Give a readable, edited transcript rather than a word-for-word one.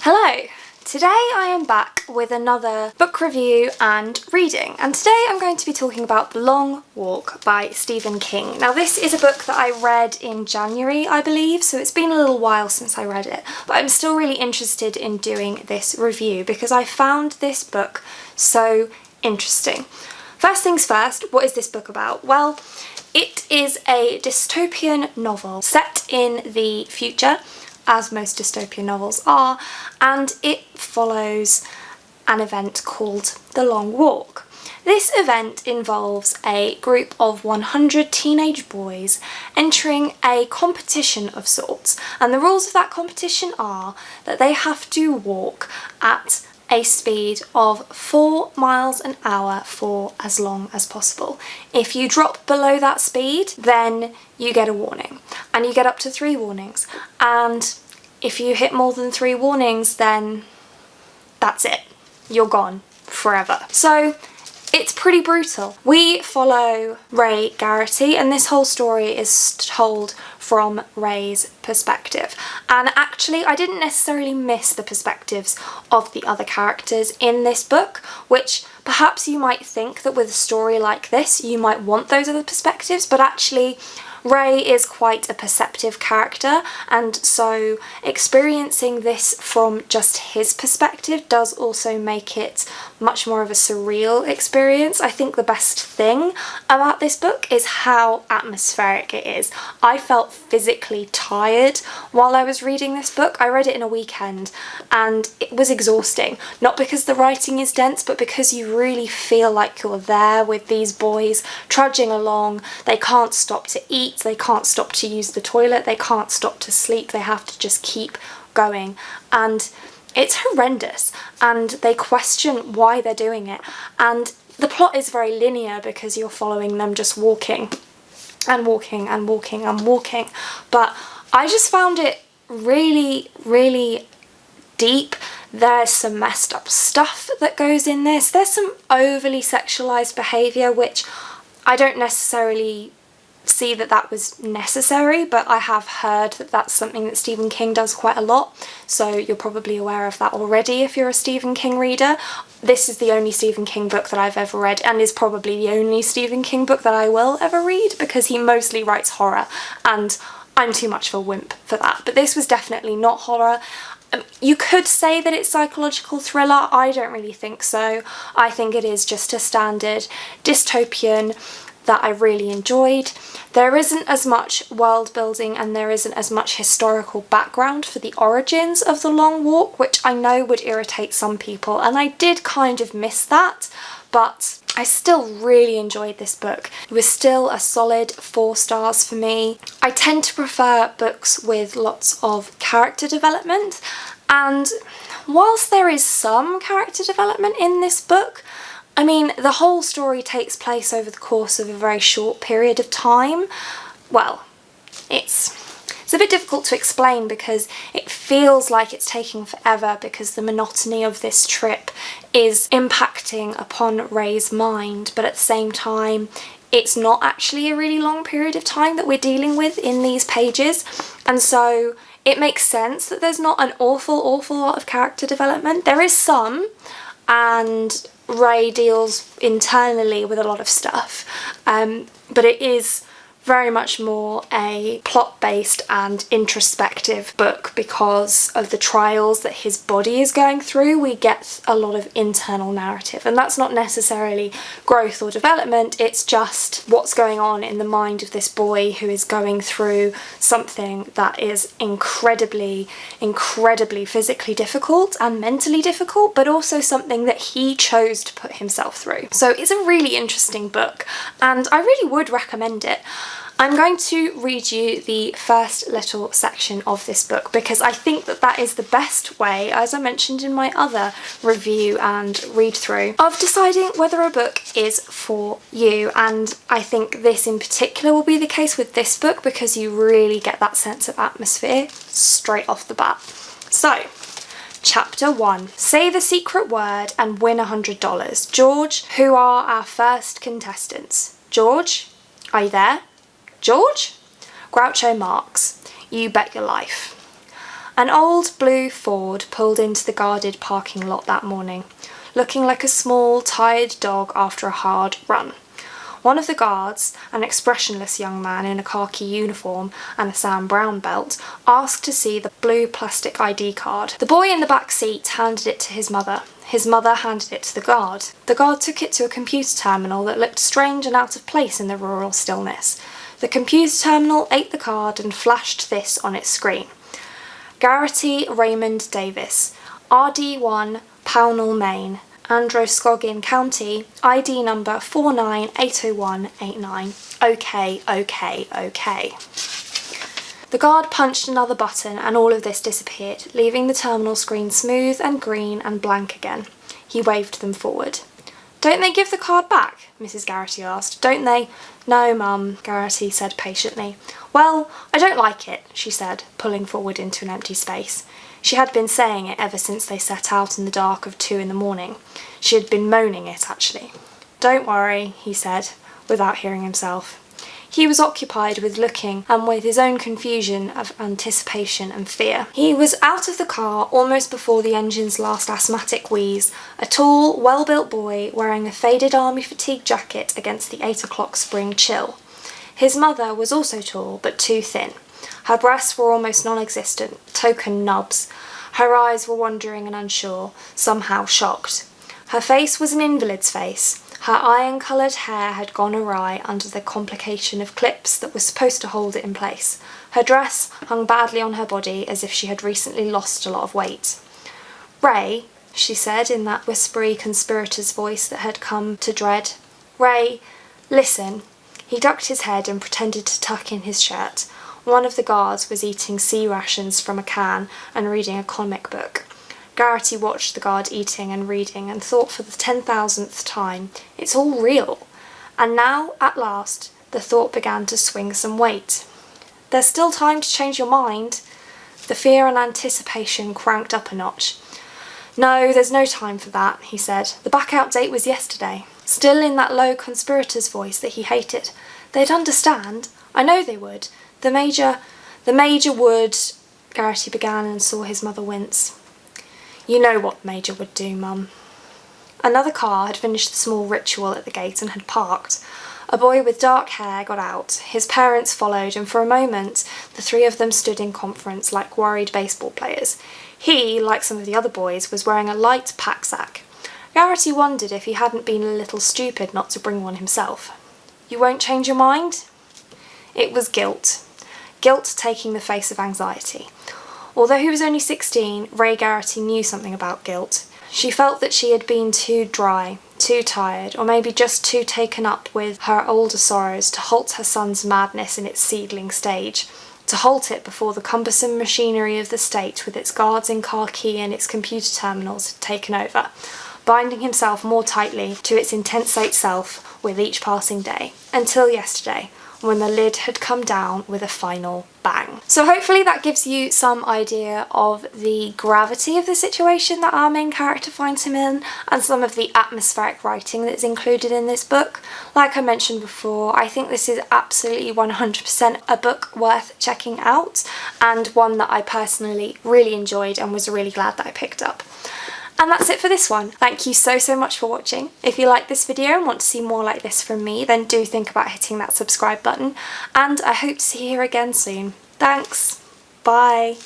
Hello! Today I am back with another book review and reading, and today I'm going to be talking about The Long Walk by Stephen King. Now this is a book that I read in January, I believe, so it's been a little while since I read it, but I'm still really interested in doing this review because I found this book so interesting. First things first, what is this book about? Well, it is a dystopian novel set in the future, as most dystopian novels are, and it follows an event called The Long Walk. This event involves a group of 100 teenage boys entering a competition of sorts, and the rules of that competition are that they have to walk at a speed of 4 miles an hour for as long as possible. If you drop below that speed, then you get a warning, and you get up to 3 warnings, and if you hit more than 3 warnings, then that's it. You're gone forever. So it's pretty brutal. We follow Ray Garrity, and this whole story is told from Ray's perspective. And actually, I didn't necessarily miss the perspectives of the other characters in this book, which perhaps you might think that with a story like this, you might want those other perspectives, but actually, Ray is quite a perceptive character, and so experiencing this from just his perspective does also make it much more of a surreal experience. I think the best thing about this book is how atmospheric it is. I felt physically tired while I was reading this book. I read it in a weekend and it was exhausting. Not because the writing is dense, but because you really feel like you're there with these boys trudging along. They can't stop to eat, they can't stop to use the toilet, they can't stop to sleep, they have to just keep going. And it's horrendous, and they question why they're doing it. And the plot is very linear because you're following them just walking and walking and walking and walking. But I just found it really, really deep. There's some messed up stuff that goes in this. There's some overly sexualized behaviour, which I don't necessarily see that was necessary, but I have heard that that's something that Stephen King does quite a lot, so you're probably aware of that already if you're a Stephen King reader. This is the only Stephen King book that I've ever read, and is probably the only Stephen King book that I will ever read, because he mostly writes horror, and I'm too much of a wimp for that. But this was definitely not horror. You could say that it's psychological thriller. I don't really think so. I think it is just a standard dystopian that I really enjoyed. There isn't as much world building, and there isn't as much historical background for the origins of The Long Walk, which I know would irritate some people, and I did kind of miss that, but I still really enjoyed this book. It was still a solid 4 stars for me. I tend to prefer books with lots of character development, and whilst there is some character development in this book, I mean, the whole story takes place over the course of a very short period of time. Well, it's a bit difficult to explain because it feels like it's taking forever because the monotony of this trip is impacting upon Ray's mind, but at the same time, it's not actually a really long period of time that we're dealing with in these pages, and so it makes sense that there's not an awful lot of character development. There is some, and Ray deals internally with a lot of stuff, but it is very much more a plot-based and introspective book because of the trials that his body is going through. We get a lot of internal narrative, and that's not necessarily growth or development, it's just what's going on in the mind of this boy who is going through something that is incredibly physically difficult and mentally difficult, but also something that he chose to put himself through. So it's a really interesting book, and I really would recommend it. I'm going to read you the first little section of this book because I think that is the best way, as I mentioned in my other review and read through, of deciding whether a book is for you, and I think this in particular will be the case with this book because you really get that sense of atmosphere straight off the bat. So, Chapter 1. Say the secret word and win $100. George, who are our first contestants? George, are you there? George? Groucho Marx. You bet your life. An old blue Ford pulled into the guarded parking lot that morning, looking like a small, tired dog after a hard run. One of the guards, an expressionless young man in a khaki uniform and a Sam Brown belt, asked to see the blue plastic ID card. The boy in the back seat handed it to his mother. His mother handed it to the guard. The guard took it to a computer terminal that looked strange and out of place in the rural stillness. The computer terminal ate the card and flashed this on its screen. Garrity Raymond Davis, RD1, Pownell, Maine, Androscoggin County, ID number 4980189. Okay. The guard punched another button and all of this disappeared, leaving the terminal screen smooth and green and blank again. He waved them forward. "Don't they give the card back?" Mrs. Garrity asked. "Don't they?" "No, Mum," Garrity said patiently. "Well, I don't like it," she said, pulling forward into an empty space. She had been saying it ever since they set out in the dark of 2 in the morning. She had been moaning it, actually. "Don't worry," he said, without hearing himself. He was occupied with looking and with his own confusion of anticipation and fear. He was out of the car almost before the engine's last asthmatic wheeze, a tall, well-built boy wearing a faded army fatigue jacket against the 8 o'clock spring chill. His mother was also tall, but too thin. Her breasts were almost non-existent, token nubs. Her eyes were wandering and unsure, somehow shocked. Her face was an invalid's face. Her iron-coloured hair had gone awry under the complication of clips that were supposed to hold it in place. Her dress hung badly on her body as if she had recently lost a lot of weight. "Ray," she said in that whispery conspirator's voice that had come to dread. "Ray, listen." He ducked his head and pretended to tuck in his shirt. One of the guards was eating sea rations from a can and reading a comic book. Garrity watched the guard eating and reading and thought for the 10,000th time, it's all real. And now, at last, the thought began to swing some weight. There's still time to change your mind. The fear and anticipation cranked up a notch. "No, there's no time for that," he said. "The back-out date was yesterday." Still in that low conspirator's voice that he hated. "They'd understand. I know they would. The Major would," Garrity began and saw his mother wince. "You know what the Major would do, Mum." Another car had finished the small ritual at the gate and had parked. A boy with dark hair got out. His parents followed, and for a moment the three of them stood in conference like worried baseball players. He, like some of the other boys, was wearing a light pack-sack. Garrity wondered if he hadn't been a little stupid not to bring one himself. "You won't change your mind?" It was guilt. Guilt taking the face of anxiety. Although he was only 16, Ray Garrity knew something about guilt. She felt that she had been too dry, too tired, or maybe just too taken up with her older sorrows to halt her son's madness in its seedling stage, to halt it before the cumbersome machinery of the state with its guards in khaki and its computer terminals had taken over, binding himself more tightly to its intensate self with each passing day, until yesterday, when the lid had come down with a final bang. So hopefully that gives you some idea of the gravity of the situation that our main character finds him in, and some of the atmospheric writing that's included in this book. Like I mentioned before, I think this is absolutely 100% a book worth checking out, and one that I personally really enjoyed and was really glad that I picked up. And that's it for this one. Thank you so much for watching. If you like this video and want to see more like this from me, then do think about hitting that subscribe button, and I hope to see you here again soon. Thanks. Bye.